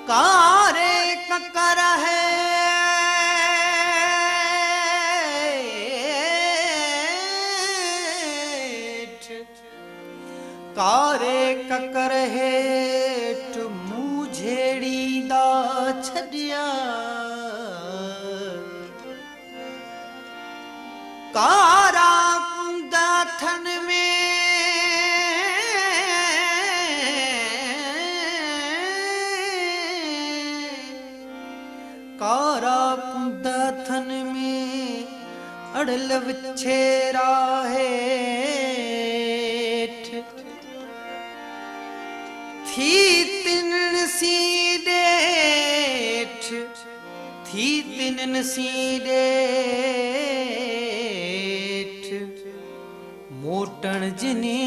कारे ककर है कारे ककर हेठ मुझेड़ी दा छड़िया कारा दाथन में कारा दाथन में अड़ल विछेरा हेठ थी तिन सी डेठ थी तिन सी डेठ मोटन जिने